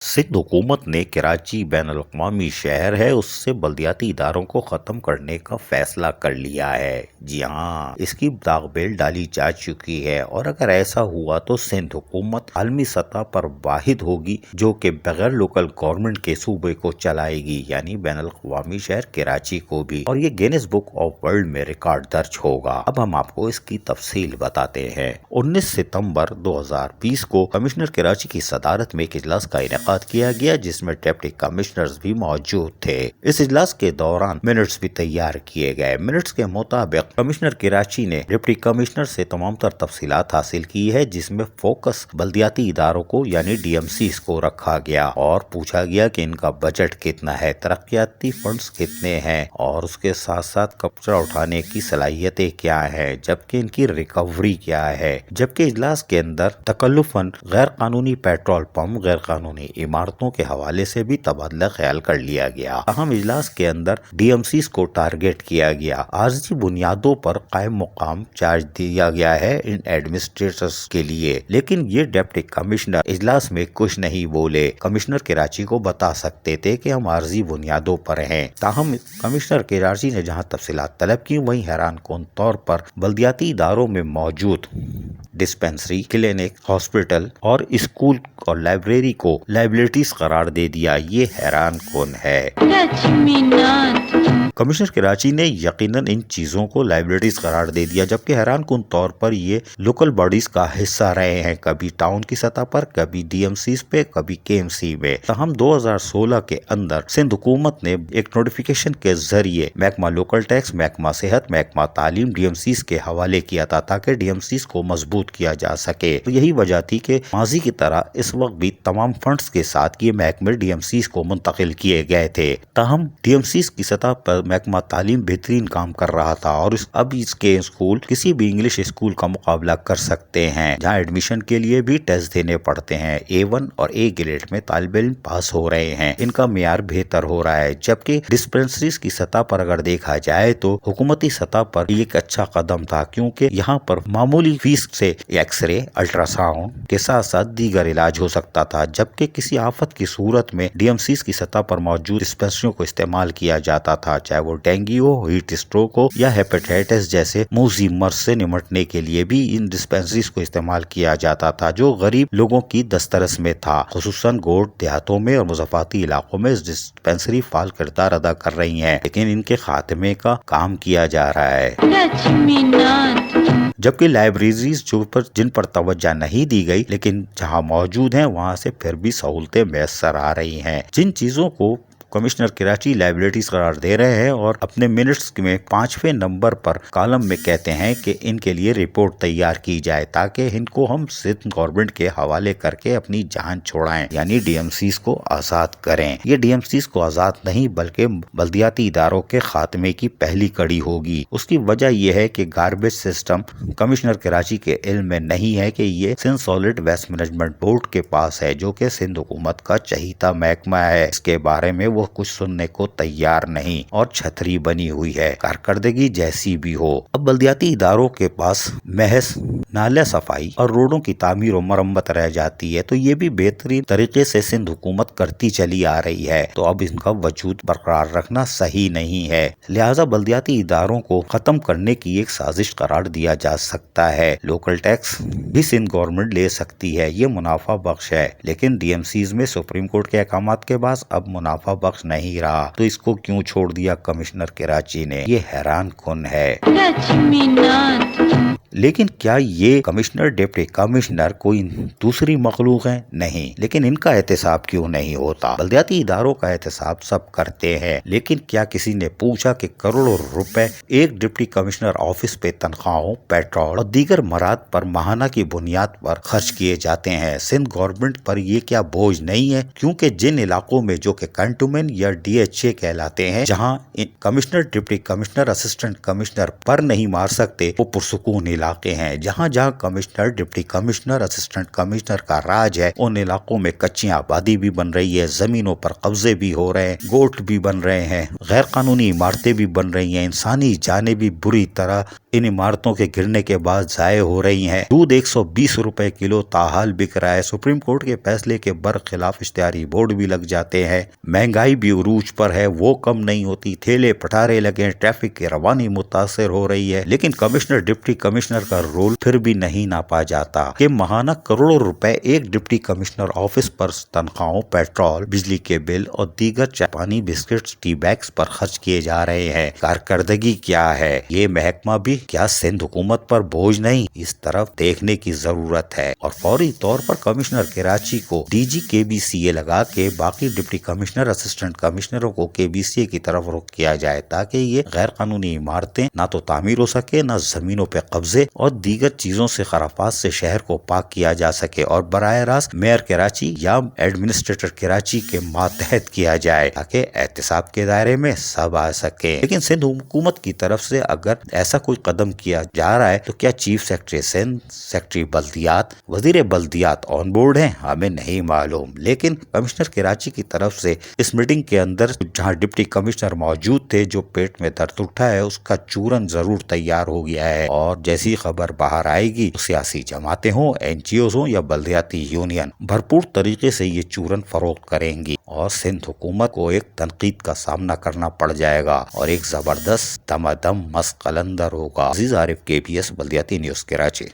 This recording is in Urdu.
سندھ حکومت نے کراچی بین الاقوامی شہر ہے اس سے بلدیاتی اداروں کو ختم کرنے کا فیصلہ کر لیا ہے۔ جی ہاں، اس کی داغ بیل ڈالی جا چکی ہے اور اگر ایسا ہوا تو سندھ حکومت عالمی سطح پر واحد ہوگی جو کہ بغیر لوکل گورنمنٹ کے صوبے کو چلائے گی، یعنی بین الاقوامی شہر کراچی کو بھی، اور یہ گینیس بک آف ورلڈ میں ریکارڈ درج ہوگا۔ اب ہم آپ کو اس کی تفصیل بتاتے ہیں۔ 19 ستمبر 2020 کو کمشنر کراچی کی صدارت میں ایک اجلاس کا انعقاد کیا گیا جس میں ڈپٹی کمشنرز بھی موجود تھے۔ اس اجلاس کے دوران منٹس بھی تیار کیے گئے۔ منٹس کے مطابق کمشنر کراچی نے ڈپٹی کمشنر سے تمام تر تفصیلات حاصل کی ہے، جس میں فوکس بلدیاتی اداروں کو یعنی ڈی ایم سیز کو رکھا گیا اور پوچھا گیا کہ ان کا بجٹ کتنا ہے، ترقیاتی فنڈز کتنے ہیں اور اس کے ساتھ ساتھ کچرا اٹھانے کی صلاحیتیں کیا ہیں، جبکہ ان کی ریکوری کیا ہے۔ جبکہ اجلاس کے اندر تکلفاً غیر قانونی پیٹرول پمپ، غیر قانونی عمارتوں کے حوالے سے بھی تبادلہ خیال کر لیا گیا۔ اہم اجلاس کے اندر ڈی ایم سیز کو ٹارگیٹ کیا گیا۔ عارضی بنیادوں پر قائم مقام چارج دیا گیا ہے ان ایڈمنسٹریٹرز کے لیے، لیکن یہ ڈپٹی کمشنر اجلاس میں کچھ نہیں بولے۔ کمشنر کراچی کو بتا سکتے تھے کہ ہم عارضی بنیادوں پر ہیں، تاہم کمشنر کراچی نے جہاں تفصیلات طلب کی وہیں حیران کن طور پر بلدیاتی اداروں میں موجود ڈسپنسری، کلینک، ہاسپٹل اور اسکول اور لائبریری کو لائبلٹیز قرار دے دیا۔ یہ حیران کن ہے۔ کمشنر کراچی نے یقیناً ان چیزوں کو لائبلٹیز قرار دے دیا، جبکہ حیران کن طور پر یہ لوکل باڈیز کا حصہ رہے ہیں، کبھی ٹاؤن کی سطح پر، کبھی ڈی ایم سیز پہ، کبھی کے ایم سی میں۔ تاہم 2016 کے اندر سندھ حکومت نے ایک نوٹیفیکیشن کے ذریعے محکمہ لوکل ٹیکس، محکمہ صحت، محکمہ تعلیم ڈی ایم سیز کے حوالے کیا تھا تاکہ ڈی ایم سیز کو مضبوط کیا جا سکے۔ تو یہی وجہ تھی کہ ماضی کی طرح اس وقت بھی تمام فنڈز کے ساتھ یہ محکمے ڈی ایم سیز کو منتقل کیے گئے تھے۔ تاہم ڈی ایم سیز کی سطح پر محکمہ تعلیم بہترین کام کر رہا تھا اور اب اس کے اسکول کسی بھی انگلش اسکول کا مقابلہ کر سکتے ہیں، جہاں ایڈمیشن کے لیے بھی ٹیسٹ دینے پڑتے ہیں۔ A1 اور A گریڈ میں طالب علم پاس ہو رہے ہیں، ان کا معیار بہتر ہو رہا ہے۔ جبکہ ڈسپنسریز کی سطح پر اگر دیکھا جائے تو حکومتی سطح پر یہ ایک اچھا قدم تھا، کیونکہ یہاں پر معمولی فیس سے ایکس رے، الٹرا ساؤنڈ کے ساتھ ساتھ دیگر علاج ہو سکتا تھا، جبکہ کسی آفت کی صورت میں ڈی ایم سیز کی سطح پر موجود ڈسپنسریوں کو استعمال کیا جاتا تھا، چاہے وہ ڈینگی ہو، ہیٹ اسٹروک ہو یا ہیپیٹائٹس جیسے موذی مرض سے نمٹنے کے لیے بھی ان ڈسپنسریز کو استعمال کیا جاتا تھا، جو غریب لوگوں کی دسترس میں تھا۔ خصوصاً گوٹ دیہاتوں میں اور مضافاتی علاقوں میں ڈسپنسری فعال کردار ادا کر رہی ہیں، لیکن ان کے خاتمے کا کام کیا جا رہا ہے۔ جبکہ لائبریریز جن پر توجہ نہیں دی گئی لیکن جہاں موجود ہیں وہاں سے پھر بھی سہولتیں میسر آ رہی ہیں۔ جن چیزوں کو کمشنر کراچی لائبلٹیز قرار دے رہے ہیں اور اپنے منٹس میں 5ویں نمبر پر کالم میں کہتے ہیں کہ ان کے لیے رپورٹ تیار کی جائے تاکہ ان کو ہم سندھ گورنمنٹ کے حوالے کر کے اپنی جان چھوڑائیں، یعنی ڈی ایم سیز کو آزاد کریں۔ یہ ڈی ایم سیز کو آزاد نہیں بلکہ بلدیاتی اداروں کے خاتمے کی پہلی کڑی ہوگی۔ اس کی وجہ یہ ہے کہ گاربیج سسٹم کمشنر کراچی کے علم میں نہیں ہے کہ یہ Sindh solid waste management board کے پاس ہے، جو کہ سندھ حکومت کا چہیتا محکمہ ہے۔ اس کے بارے میں وہ کچھ سننے کو تیار نہیں اور چھتری بنی ہوئی ہے، کارکردگی جیسی بھی ہو۔ اب بلدیاتی اداروں کے پاس محض نالہ صفائی اور روڈوں کی تعمیر و مرمت رہ جاتی ہے، تو یہ بھی بہترین طریقے سے سندھ حکومت کرتی چلی آ رہی ہے، تو اب ان کا وجود برقرار رکھنا صحیح نہیں ہے۔ لہٰذا بلدیاتی اداروں کو ختم کرنے کی ایک سازش قرار دیا جا سکتا ہے۔ لوکل ٹیکس بھی سندھ گورنمنٹ لے سکتی ہے، یہ منافع بخش ہے، لیکن ڈی ایم سیز میں سپریم کورٹ کے احکامات کے بعد اب منافع بخش نہیں رہا، تو اس کو کیوں چھوڑ دیا کمشنر کراچی نے؟ یہ حیران کن ہے۔ لیکن کیا یہ کمشنر ڈپٹی کمشنر کوئی دوسری مخلوق ہیں؟ نہیں، لیکن ان کا احتساب کیوں نہیں ہوتا؟ بلدیاتی اداروں کا احتساب سب کرتے ہیں، لیکن کیا کسی نے پوچھا کہ کروڑوں روپے ایک ڈپٹی کمشنر آفس پہ تنخواہوں، پیٹرول اور دیگر مراد پر ماہانہ کی بنیاد پر خرچ کیے جاتے ہیں؟ سندھ گورنمنٹ پر یہ کیا بوجھ نہیں ہے؟ کیونکہ جن علاقوں میں جو کہ کنٹونمنٹ یا ڈی ایچ اے کہلاتے ہیں، جہاں commissioner, deputy commissioner, assistant commissioner پر نہیں مار سکتے، وہ پرسکون علاقے ہیں۔ جہاں جہاں commissioner, deputy commissioner, assistant commissioner کا راج ہے، ان علاقوں میں کچی آبادی بھی بن رہی ہے، زمینوں پر قبضے بھی ہو رہے ہیں، گوٹ بھی بن رہے ہیں، غیر قانونی عمارتیں بھی بن رہی ہیں، انسانی جانیں بھی بری طرح ان عمارتوں کے گرنے کے بعد ضائع ہو رہی ہیں۔ دودھ 120 روپے کلو تاحال بک رہا ہے۔ سپریم کورٹ کے فیصلے کے برخلاف اشتہاری بورڈ بھی لگ جاتے ہیں۔ مہنگائی بھی عروج پر ہے، وہ کم نہیں ہوتی، ٹھیلے پٹھارے لگے، ٹریفک کی روانی متاثر ہو رہی ہے، لیکن کمشنر ڈپٹی کمشنر کا رول پھر بھی نہیں ناپا جاتا کہ ماہانہ کروڑوں روپے ایک ڈپٹی کمشنر آفس پر تنخواہوں، پیٹرول، بجلی کے بل اور دیگر چائے پانی، بسکٹس، ٹی بیگز پر خرچ کیے جا رہے ہیں۔ کارکردگی کیا ہے؟ یہ محکمہ بھی کیا سندھ حکومت پر بوجھ نہیں؟ اس طرف دیکھنے کی ضرورت ہے اور فوری طور پر کمشنر کراچی کو ڈی جی کے بی سی اے لگا کے باقی ڈپٹی کمشنر، اسسٹنٹ کمشنروں کو کے بی سی اے کی طرف رخ کیا جائے تاکہ یہ غیر قانونی عمارتیں نہ تو تعمیر ہو سکے، نہ زمینوں پہ قبضے اور دیگر چیزوں سے خرافات سے شہر کو پاک کیا جا سکے اور براہ راست میئر کراچی یا ایڈمنسٹریٹر کراچی کے ماتحت کیا جائے تاکہ احتساب کے دائرے میں سب آ سکے۔ لیکن سندھ حکومت کی طرف سے اگر ایسا کوئی قدم کیا جا رہا ہے تو کیا چیف سیکرٹری سندھ، سیکرٹری بلدیات، وزیر بلدیات آن بورڈ ہیں؟ ہمیں نہیں معلوم، لیکن کمشنر کراچی کی طرف سے اس میٹنگ کے اندر جہاں ڈپٹی کمشنر موجود تھے، جو پیٹ میں درد اٹھا ہے، اس کا چورن ضرور تیار ہو گیا ہے اور جیسی خبر باہر آئے گی، سیاسی جماعتیں ہوں، این جی اوز ہوں یا بلدیاتی یونین بھرپور طریقے سے یہ چورن فروخت کریں گی اور سندھ حکومت کو ایک تنقید کا سامنا کرنا پڑ جائے گا اور ایک زبردست دمادم مست قلندر ہوگا۔ عزیز عارف، کے پی ایس بلدیاتی نیوز، کراچی۔